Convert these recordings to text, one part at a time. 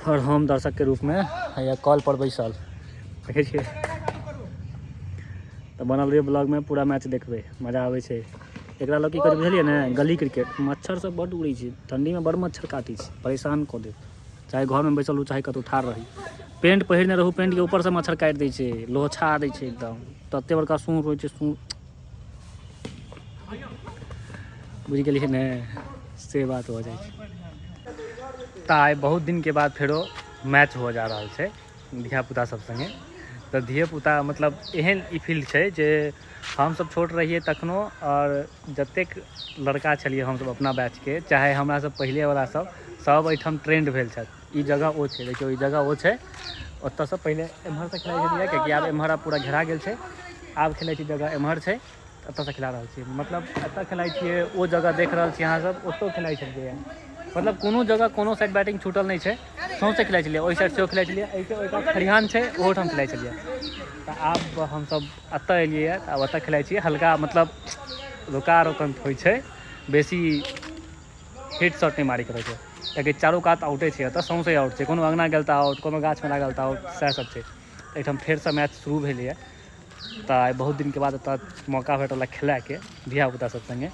और हम दर्शक के रूप में या कॉल पर बैसल देखे छिए। तो बनल रहिए ब्लॉग में, पूरा मैच देखबे, मजा आवे छे। एकरा लोग की कर बुझलिए ना, गली क्रिकेट मच्छर सब बड़ उड़ै छै, ठंडी में बड़ मच्छर काटै छै, परेशान कऽ दे। चाहे घर में बैसल रहू चाहे कतौ ठाड़ रही, पेंट पहिरने रहू, पेंट के ऊपर से मच्छर काट दै छै, लोछा दै छै एकदम। तते बड़का सूर होइ छै, सूर बुझि गेलिए ने, से बात हो जाइ छै। आइ बहुत दिन के बाद फेरो मैच हो जा रहा है धियापुता सब संगे। तो धियापुता मतलब एहन ई फील्ड है जे हम सब छोट रहिए तखनो, और जतेक लड़का छलिए हम सब अपना बैच के, चाहे हमरा सब पहले वाला सब एठाम ट्रेंड भेल छथि। ई जगह ओ छै, देखियो ई जगह ओ छै, ओतऽ से पहले एम्हर से खेलाइ छलिए, कियाकि आब एम्हर पूरा घेरा गेल छै, आब खेलै छी जगह एम्हर छै, एतऽ से खिला रहल छी। मतलब एतऽ खेलाइ छिए, ओ जगह देख रहल छी अहाँ सब, ओतौ खेलाइ छलिए। मतलब कोनो जगह कोनो साइड बैटिंग छूटल नहीं है, सौंसे खेलाइ छलिए। ओहि साइड से खेलाइ छलिए, एहिके खरिहान छै ओहोठाम खेलाइ छलिए। तो आब हम सब एतऽ एलिए, आब एतऽ खेलाइ छिए। हल्का मतलब रुका रोकन होइ छै, बेसी हिट शॉट नहीं मारी करै छै, कियाकि चारू कात आउटे छै, एतऽ सौंसे आउट छै, कोनो अंगना गेल तऽ आउट, कोनो गाछ में लागल तऽ आउट, सएह सब छै। एहिठाम फेरसँ मैच शुरू भेलैए। तो आइ बहुत दिन के बाद एतऽ मौका भेटल खेलाके धियापुता सब संगे,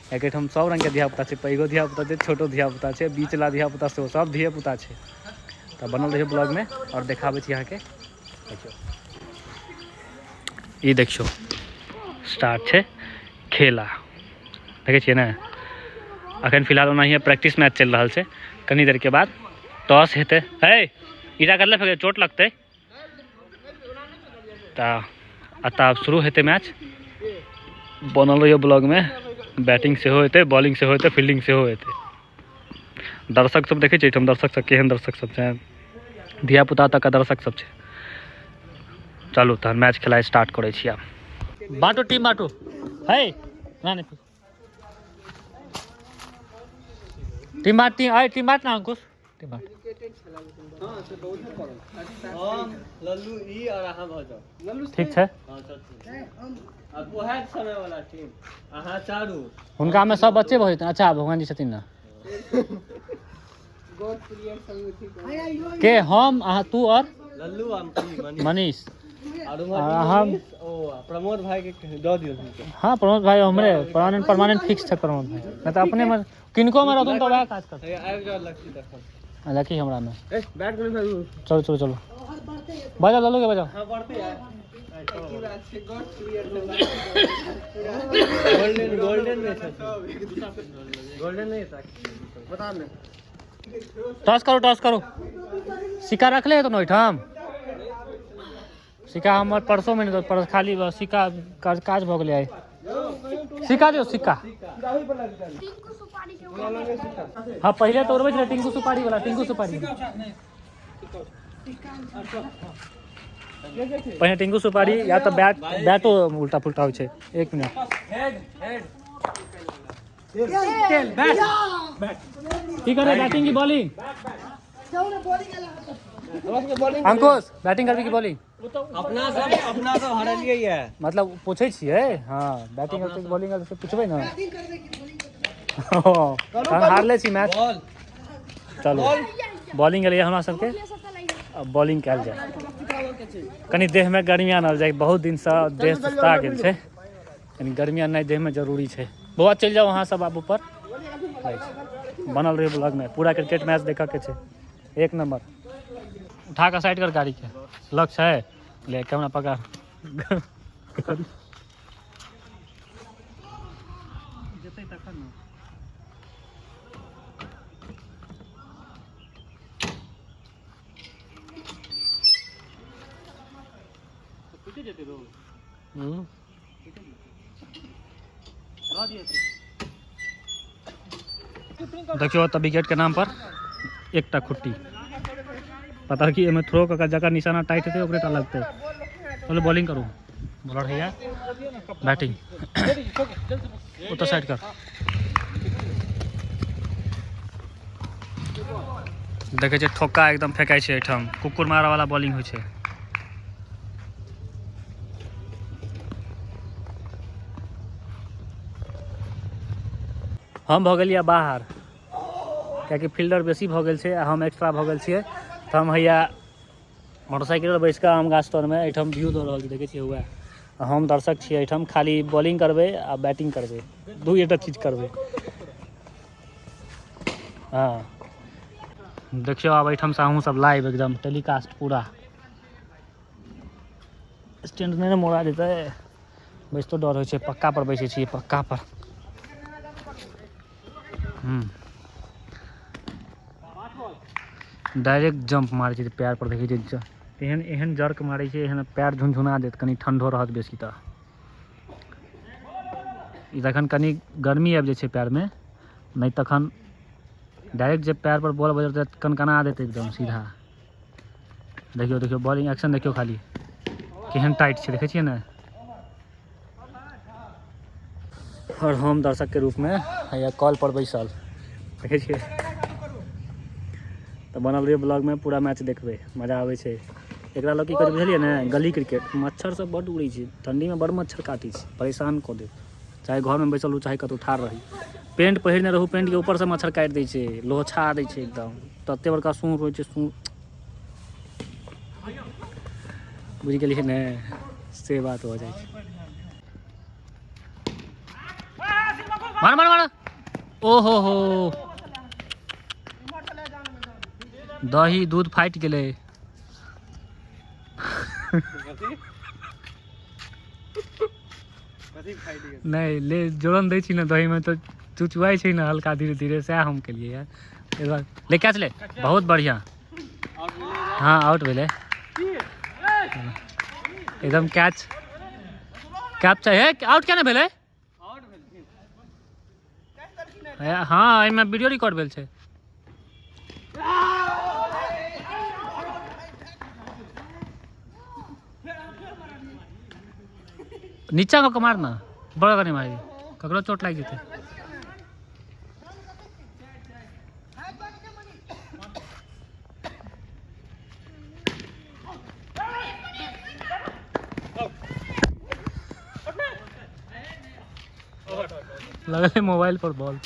कियाकि एहिठाम सब रंग के धियापुता छै, पैघो धियापुता छै, छोटो धियापुता छै, बीच वाला धियापुता से सब धियापुता छै। तो बनल रहिए ब्लॉग में और देखाबै छी अहाँके। देखियो ई देखियो स्टार्ट छै खेला, देखे छिए ना। अखन फिलहाल ओनाहिए प्रैक्टिस मैच चल रहा है, कनी देर के बाद टॉस हेतै। है इरा करले फेर चोट लगतै। तो अतः शुरू हेतै मैच। बनल रहिए ब्लॉग में, बैटिंग से होते, बॉलिंग से होते, फील्डिंग से होते। दर्शक सब देखे छिए, दर्शक सब केहन दर्शक सब छै, धियापुता तक का दर्शक सब छै। चलू तहन मैच खेला स्टार्ट करै छी। आब बाटो टीम बाटो है ना, नहीं टीम बाट, टीम बाट ना अंकुश, टीम बाट। हां से बहुत करम हम लल्लू ई और अहाँ भ जाओ, लल्लू ठीक छै। हां सब अब ओहे समय वाला टीम अहाँ चारू, हुनका में सब बच्चे बहुत। अच्छा भगवान जी छथिन ना, गॉड प्लेयर संग ठीक के हम अहाँ तू और लल्लू और मनीष और हम प्रमोद भाई के दो दियो। हां प्रमोद भाई हमरे परमानेंट फिक्स छै। प्रमोद भाई नहीं तो अपने में किनको में रहतुन तो वह काज कर। आबि जा लक्की देखो, लक्की हमरा में ए बैट कर। चलो चलो चलो बजाओ, लल्लू के बजाओ। हां बढ़ते यार, की बात छै, गॉड प्लेयर गोल्डन गोल्डन में छै, गोल्डन नहीं था बता ना। टॉस करो सिक्का रख ले तो नोइठाम सिक्का हमर परसों में नहीं, तो खाली सिक्का काज भ गेलै। आइ सिक्का दियो, सिक्का। हाँ पहले तोड़बे छलै टिंकू सुपारी वाला, टिंकू सुपारी पहले टिंकू सुपारी, या तो बैटो उल्टा पुल्टा हो छै। एक मिनट की करे, बैटिंग की बॉलिंग? अंकुश बैटिंग करबी की बॉलिंग? अपना सब हरलिए ये, मतलब पूछे छिए। हां बैटिंग करबी की बॉलिंग से पूछबे ना। हम हारले छी मैच। चलो बॉलिंग के लिए हमरा सबके अब बॉलिंग कैल जाए। कनी देह में गर्मी आनल जाए, बहुत दिन से देह सुस्ता गेल छै, कनी गर्मी आननाइ देह में जरूरी छै। बौआ चल जाओ वहाँ सब आप ऊपर। बनल रही ब्लॉग में, पूरा क्रिकेट मैच देखा के छै, एक नंबर। उठा कर साइड कर गाड़ी के, लक्ष्य है ले कैमरा पकड़। जतै तखन न पीछे जेते रो। देखियो तो विकेट के नाम पर एकटा खुट्टी, पता कि एमे थ्रो का जगह निशाना टाइट है, ओकरे टा लगते। बोले बॉलिंग करूँ, बॉलर है बैटिंग तो साइड कर। देखे छे ठोका एकदम फेंकाई छे, एठाम कुकुर मारा वाला बॉलिंग होइ छे। हम भ गेलिए बाहर, क्या फील्डर बेसी भ गेल छे, हम एक्स्ट्रा भ गेल छिए। तो हम हैया मोटरसाइकिल पर बैस कऽ आम गाछ तरमे एहिठाम व्यू दऽ रहल छी, देखै छियै हुए हम दर्शक छियै एहिठाम, खाली बॉलिंग करबै आ बैटिंग करबै, दुइटा चीज करबै। हाँ देखियो आब एहिठाम से अहूँ सब लाइव एकदम टेलीकास्ट पूरा। स्टैंड नहीं ना मोड़ा देते, बैसतो डर होइ छै, पक्का पर बैसे छियै, पक्का पर। डायरेक्ट जंप मारे छै पैर पर, देखै छै एहन एहन जर्क मारे छै, एहन पैर झुनझुना देत, कनी ठंडो रहत बेसी तऽ। ई तखन कनी गर्मी आबि जाइ छै पैर में, नहीं तखन डायरेक्ट जब पैर पर बॉल बजत तऽ कनकना देत एकदम सीधा। देखियो देखियो बॉलिंग एक्शन देखियो खाली केहन टाइट छै, देखै छियै ने। और हम दर्शक के रूप में हैया कॉल पर बैसल, देखै छियै। तो बनल रहिए ब्लॉग में, पूरा मैच देखबै, मजा आबै छै। एकरा लोग की करै बुझलियै ने, गली क्रिकेट मच्छर सब बड्ड उड़ै छै, ठंडी में बड़ मच्छर काटै छै, परेशान कऽ देत। चाहे घर में बैसल रहू, चाहे कतौ ठाढ़ रही, पेंट पहिरने रहू, पेंट के ऊपर से मच्छर काटि दै छै, लोछा दै छै एकदम, तते बड़का सूर होइ छै, सूर बुझ गेलियै ने, से बात हो जाइ छै। मार मार मार, ओहो हो दही दूध फाटि गेलै। नहीं ले जोरन दै छी ने दही में तो चुचुआई छै ने हल्का, धीरे धीरे सएह हम केलिए यार। एक बार ले कैच ले, बहुत बढ़िया। हाँ आउट भेले एकदम, कैच कैच चाहिए, आउट क्या भेले। हाँ एहिमे वीडियो रिकॉर्ड भेल छै। नीचा को मारना, बड़ा नहीं मारी, ककरो चोट लग जेते। लगले मोबाइल पर बॉल।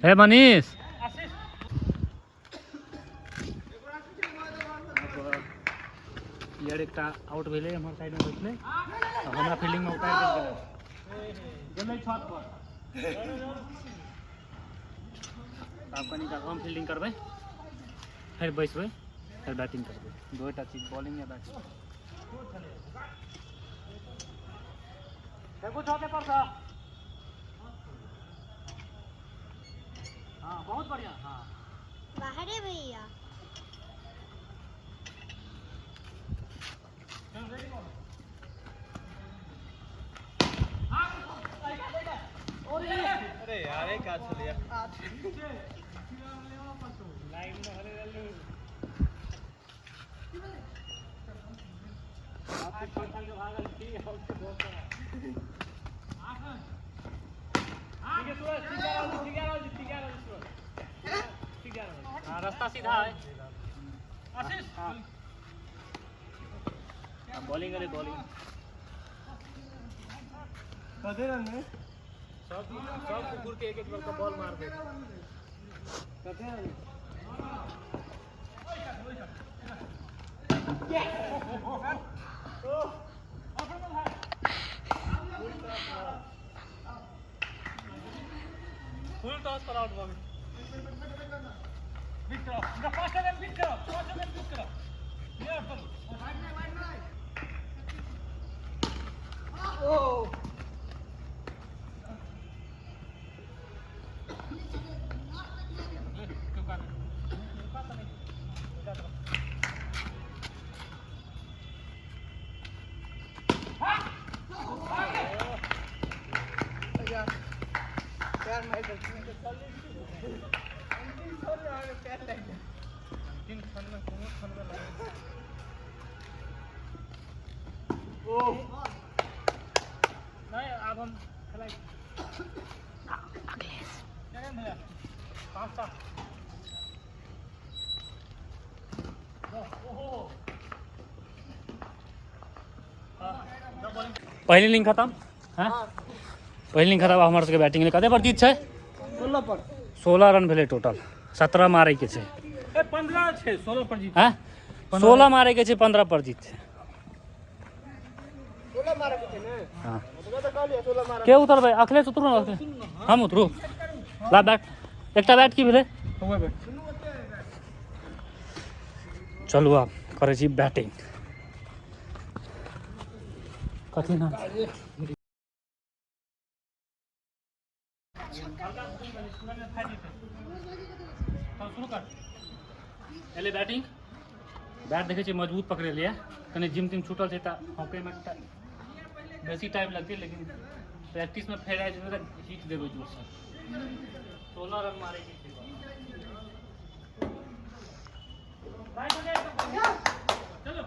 हे मनीष यार एक आउट भेले, हमर साइड में बैठले, हमरा फील्डिंग में उतार देल गेलै छत पर। आब कनी काल हम फील्डिंग करबै, फिर बैसबै, फिर बैटिंग करबै, दुइटा चीज, बॉलिंग या बैटिंग। देखो छते पर था। हाँ बहुत बढ़िया। हाँ बाहर है भैया। अरे यार एक काज चल लिया लाइन में हरे लल्लू आपके छोटा के भागल थी, हमसे बहुत बड़ा। ठीक है सूरज, ठीक है सूरज, ठीक है। हाँ रास्ता सीधा है। आशीष हाँ बॉलिंग करे, बॉलिंग कदे रन में सब कुकुर के एक बार का बॉल मार दे। कदे रन फुल टॉस पर out ball. Big drop, the faster than big drop, faster than big drop. ये पर वाइड में ओ यार मैं गलती से चल ली पैर लग गया। तीन खन में लगा। ओ नहीं अब हम खेलाएंगे भैया 5-7। ओहो हाँ पहली इनिंग खत्म हाँ पहली इनिंग खत्म हमारे सबके बैटिंग कते पर जीत है 16 पर 16 रन भेले टोटल 17 मारे के छे 15 છે 16 पर जीत हाँ 16 मारे के छे 15 पर जीत है 16 मारे के ने हाँ तो कहलिए 16 मारे के उतर भाई अखिलेश उतरू ना अखिलेश हम उतरू ला बैट एकटा बैट की भेले होवे बे चलू आप करे छी बैटिंग कथी नाम एले बैटिंग बैट देखे छी मजबूत पकड़े लिए कने जिम तिम छूटल छै त हॉके में बेसी टाइम लगती लेकिन प्रैक्टिस में फेर आइ जेबै त हिट देबै जोर से 16 रन मारे के छै चलो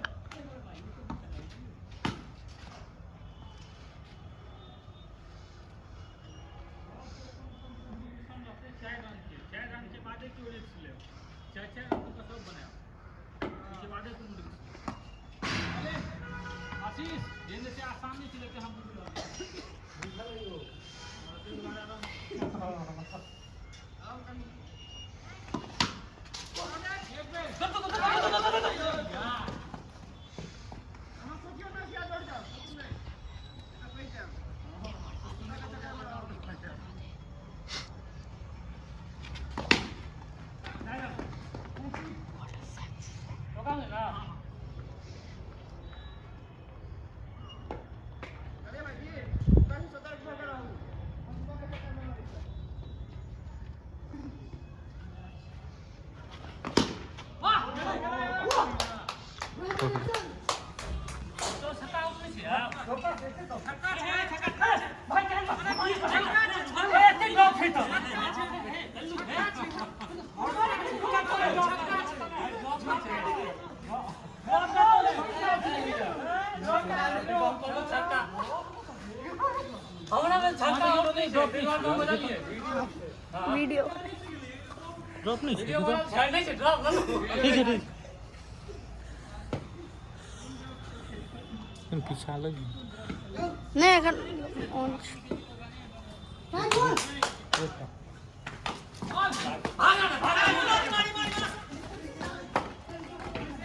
वीडियो ड्रॉप नहीं ठीक है ठीक पीछा लगी नहीं अगर ऑन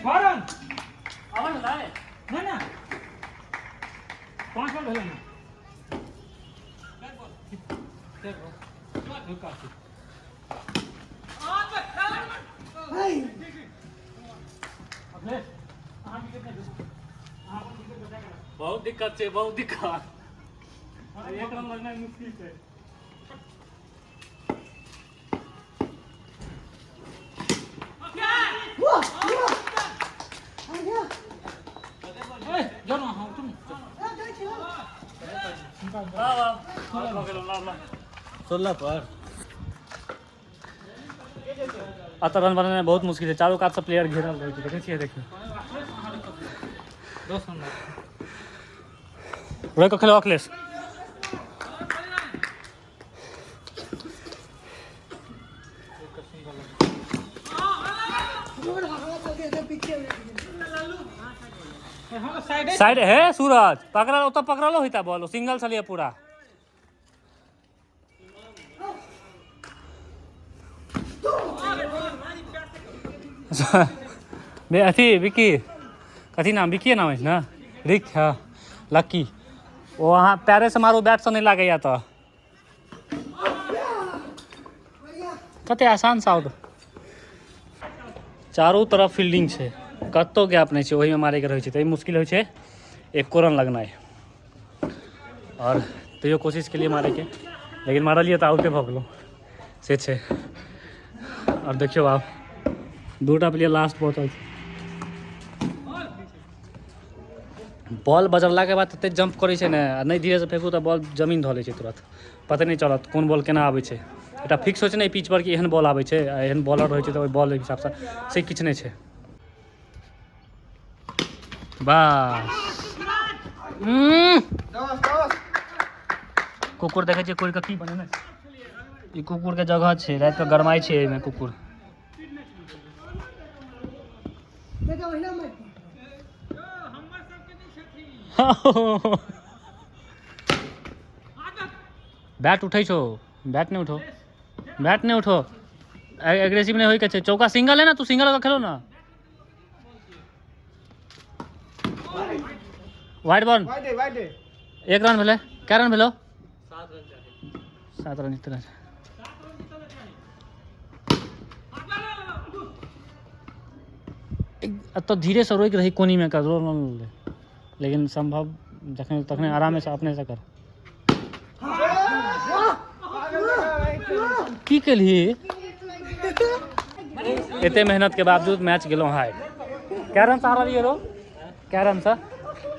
फौरन आवन लाए ना ना 5 बॉल भेलै ना बहुत दिक्कत है बहुत दिक्कत एक रन लगना मुश्किल है सोलह पर अतर रन बनाना बहुत मुश्किल है चारों कात से प्लेयर घेरल रहे छै देखे छियै देखिए रोय को खेलो अखिलेश साइड है सूरज पकड़ा तो पकड़ा लो होता बॉल सिंगल चलिए पूरा बे अथी विकी कथी नाम विकी नाम है ना रिक हाँ लक्की वो वहाँ पैरे से मारो बैट से नहीं लागे या तो कते आसान सा चारों तरफ फील्डिंग है कतो गैप नहीं है वही में मारे के रहे छै मुश्किल हो एको रन लगना है और तैयो कोशिश के लिए मारे के लेकिन मारलिए तो आउटे भऽ गेलौ से छै और देखियो आप दूटा प्लेयर लास्ट पहुँचल बॉल बजरला के बाद तते जंप करे छै ने नहीं धीरे से फेंकू तो बॉल जमीन धऽ लै छै तुरंत पता नहीं चलत कोन बॉल केना आबै छै एटा फिक्स होइ छै नहीं पिच पर कि एहन बॉल आबै छै एहन बॉलर रहै छै तो ओइ बॉल के हिसाब से किछ नहीं छै बस कुकुर देखे छै कोई की बने ना ई कुकुर के जगह छै रात के गरमाई छै एमे कुकुर बैट उठै छो, बैट नहीं उठो, बैट नहीं उठो, एग्रेसिव नहीं होई के छै। चौका सिंगल है ना, तू सिंगल का खेलो ना। वाइड बॉल, एक रन भेले, क्या रन भेलो? 7 रन इस तरह से। तो धीरे से रोक रही कोनी में कर, लेकिन संभव जखने तखने आराम से अपने से कर। की केलिए एते मेहनत के बावजूद मैच गेलों हार। क्या रन से हारिए रो? क्या रन से?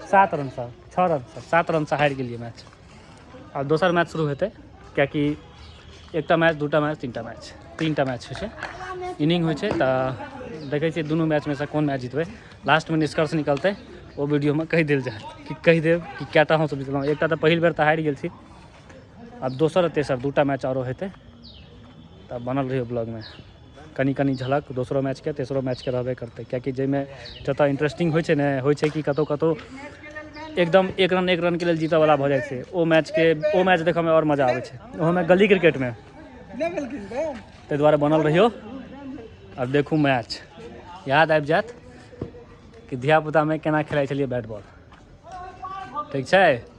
7 रन से, 6 रन से, 7 रन से हार गेलिए मैच। और दोसर मैच शुरू हेतै, कियाकि एकटा मैच, दूटा मैच, तीनटा मैच होइ छै, इनिंग होइ छै। तऽ देखै छियै दुनू मैच में से कोन मैच जीतबै। लास्ट में निष्कर्ष निकलतै, वो वीडियो में कहि देल जाए कि कहि देब कि कैटा हमसब जीतलहुँ। एकटा तऽ पहिल बेर तऽ हारि गेल छी, अब दोसर तेसर दूटा मैच आरो हेतै। तब बनल रहियो ब्लॉग में, कनी कनी झलक दोसरो मैच के तेसरो मैच के रहबे करतै। कियाकि जाहिमे जतऽ इंटरेस्टिंग होइ छै ने, होइ छै कि कतौ कतौ एकदम एक रन के लेल जीतऽ वाला भऽ जाइ छै। ओ मैच देखऽ में और मजा आबै छै, ओहोमे गली क्रिकेट में। ताहि दुआरे बनल रहियो, अब देखू मैच, याद आबि जायत कि धियापुता में केना खेलाइ छलियै बैट बॉल। ठीक छै।